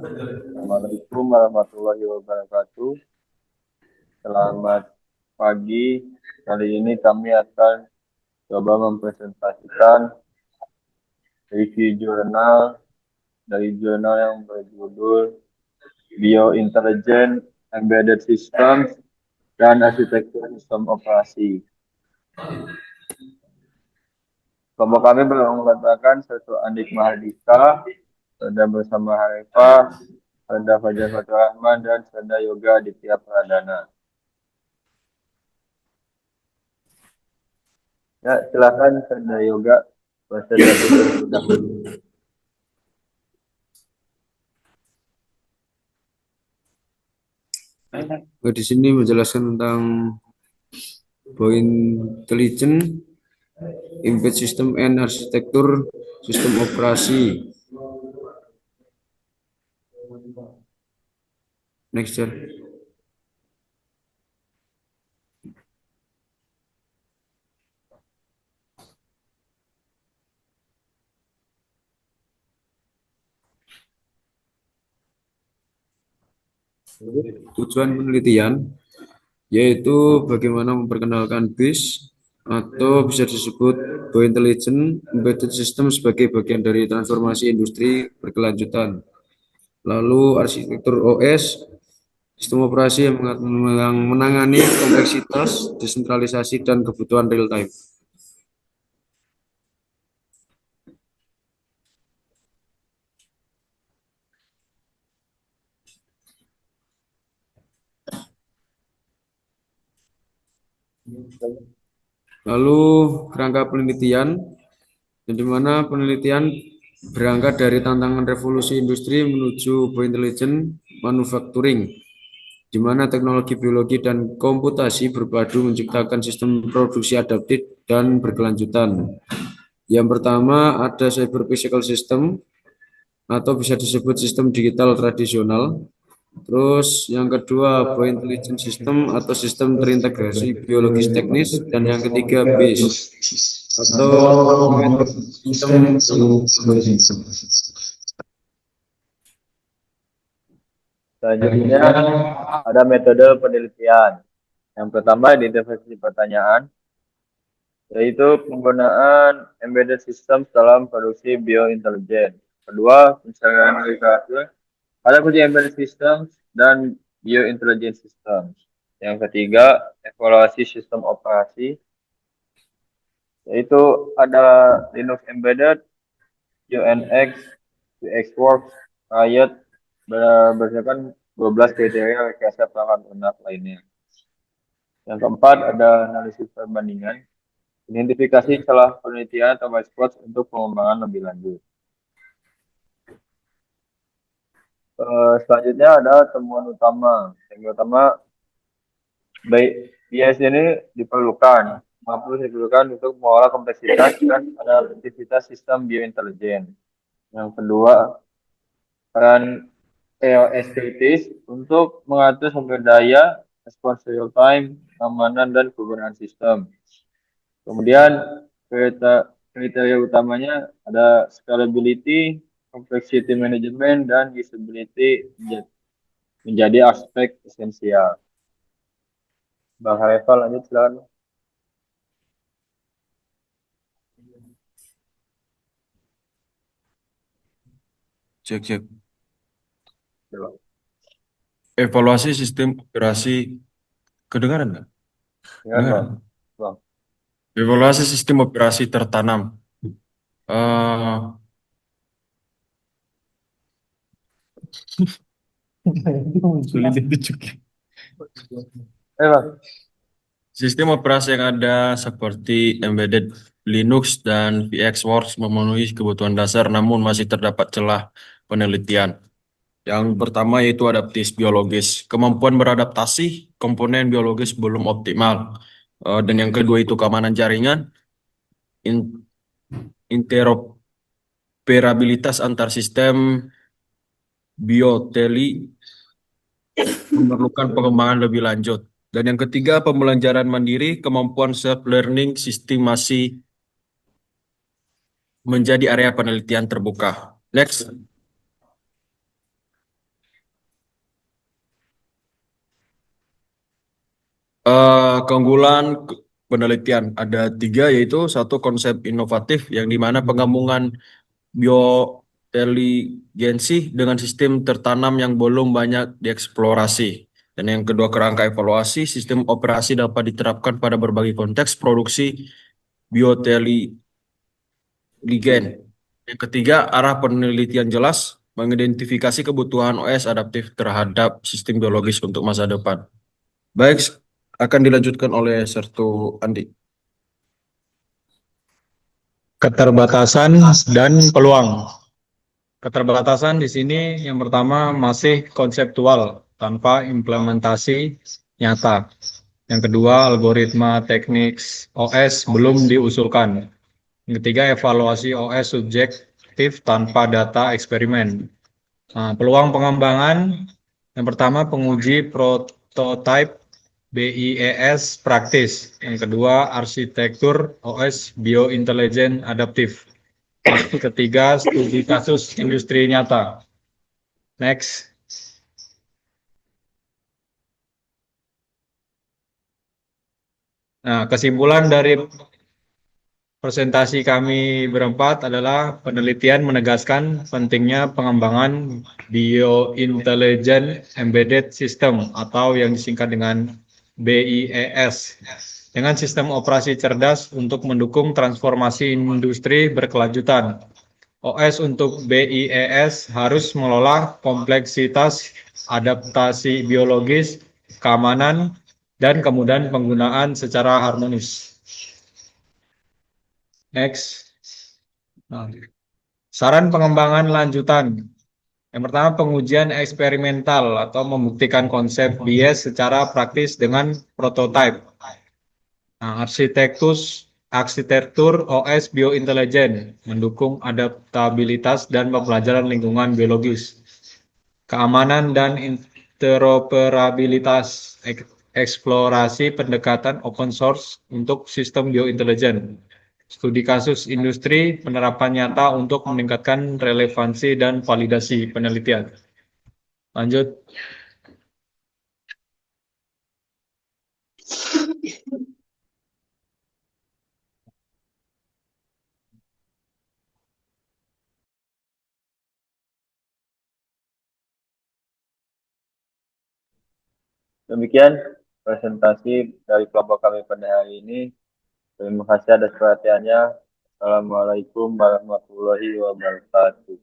Assalamualaikum warahmatullahi wabarakatuh. Selamat pagi. Kali ini kami akan coba mempresentasikan review jurnal dari jurnal yang berjudul Biointelligent Embedded Systems dan Arsitektur Sistem Operasi. Kelompok kami mengatakan satu Andik Mahardika, ada bersama Harifah, ada Fajar Fatur Rahman, dan Sada Yoga Aditya Pradana. Ya, silakan Sada Yoga presentasi terlebih dahulu. Di sini menjelaskan tentang Biointelligent Embedded System and Arsitektur Sistem Operasi. Next, sir. Tujuan penelitian yaitu bagaimana memperkenalkan BIS atau bisa disebut Biointelligent Embedded System sebagai bagian dari transformasi industri berkelanjutan. Lalu arsitektur OS, sistem operasi yang menangani kompleksitas, desentralisasi, dan kebutuhan real time. Lalu kerangka penelitian, di mana penelitian berangkat dari tantangan revolusi industri menuju biointelligent manufacturing, di mana teknologi biologi dan komputasi berpadu menciptakan sistem produksi adaptif dan berkelanjutan. Yang pertama ada cyber physical system atau bisa disebut sistem digital tradisional. Terus yang kedua biointelligent system atau sistem terintegrasi biologis teknis, dan yang ketiga BIS atau sistem. Selanjutnya ada metode penelitian. Yang pertama identifikasi pertanyaan, yaitu penggunaan embedded system dalam produksi biointelijen. Kedua, pencarian literatur pada kunci embedded system dan biointelligent system. Yang ketiga, evaluasi sistem operasi, yaitu ada Linux Embedded, UNX, VxWorks, Riot, berdasarkan 12 kriteria rekayasa perangkat lunak lainnya. Yang keempat ada analisis perbandingan, identifikasi celah penelitian atau white spots untuk pengembangan lebih lanjut. Selanjutnya ada temuan utama. Yang utama, bias ini diperlukan untuk mengolah kompleksitas dan adaptivitas sistem biointelijen. Yang kedua, peran EOS kritis untuk mengatur sumber daya, respons real time, keamanan, dan kegunaan sistem. Kemudian kriteria utamanya ada scalability, complexity management, dan usability menjadi aspek esensial. Bang Harifal lanjut silakan. Cek. Coba. Evaluasi sistem operasi. Kedengaran nggak? Ya, Dengar. Bang. Evaluasi sistem operasi tertanam. Sulit itu juga. Bang. Sistem operasi yang ada seperti embedded Linux dan VxWorks memenuhi kebutuhan dasar, namun masih terdapat celah penelitian. Yang pertama yaitu adaptif biologis. Kemampuan beradaptasi komponen biologis belum optimal. Dan yang kedua itu keamanan jaringan, interoperabilitas antar sistem bioteli memerlukan pengembangan lebih lanjut. Dan yang ketiga, pembelajaran mandiri, kemampuan self-learning sistem masih menjadi area penelitian terbuka. Next. Keunggulan penelitian ada 3, yaitu satu, konsep inovatif yang dimana penggabungan biointeligensi dengan sistem tertanam yang belum banyak dieksplorasi. Dan yang kedua, kerangka evaluasi sistem operasi dapat diterapkan pada berbagai konteks produksi biointeligen. Yang ketiga, arah penelitian jelas mengidentifikasi kebutuhan OS adaptif terhadap sistem biologis untuk masa depan. Baik, akan dilanjutkan oleh Sertu Andi. Keterbatasan dan peluang. Keterbatasan di sini yang pertama masih konseptual tanpa implementasi nyata. Yang kedua, algoritma teknik OS belum diusulkan. Yang ketiga, evaluasi OS subjektif tanpa data eksperimen. Nah, peluang pengembangan yang pertama, penguji prototype BIES praktis. Yang kedua, arsitektur OS biointelijen adaptif. Yang ketiga, studi kasus industri nyata. Next. Nah, kesimpulan dari presentasi kami berempat adalah penelitian menegaskan pentingnya pengembangan biointelligent embedded system atau yang disingkat dengan BIES dengan sistem operasi cerdas untuk mendukung transformasi industri berkelanjutan. OS untuk BIES harus mengelola kompleksitas adaptasi biologis, keamanan, dan kemudahan penggunaan secara harmonis. Next. Nah, saran pengembangan lanjutan. Yang pertama, pengujian eksperimental atau membuktikan konsep bias secara praktis dengan prototipe. Nah, arsitektur OS biointelijen mendukung adaptabilitas dan pembelajaran lingkungan biologis. Keamanan dan interoperabilitas, eksplorasi pendekatan open source untuk sistem biointelijen. Studi kasus industri, penerapan nyata untuk meningkatkan relevansi dan validasi penelitian. Lanjut. Demikian presentasi dari kelompok kami pada hari ini. Terima kasih atas perhatiannya. Assalamualaikum warahmatullahi wabarakatuh.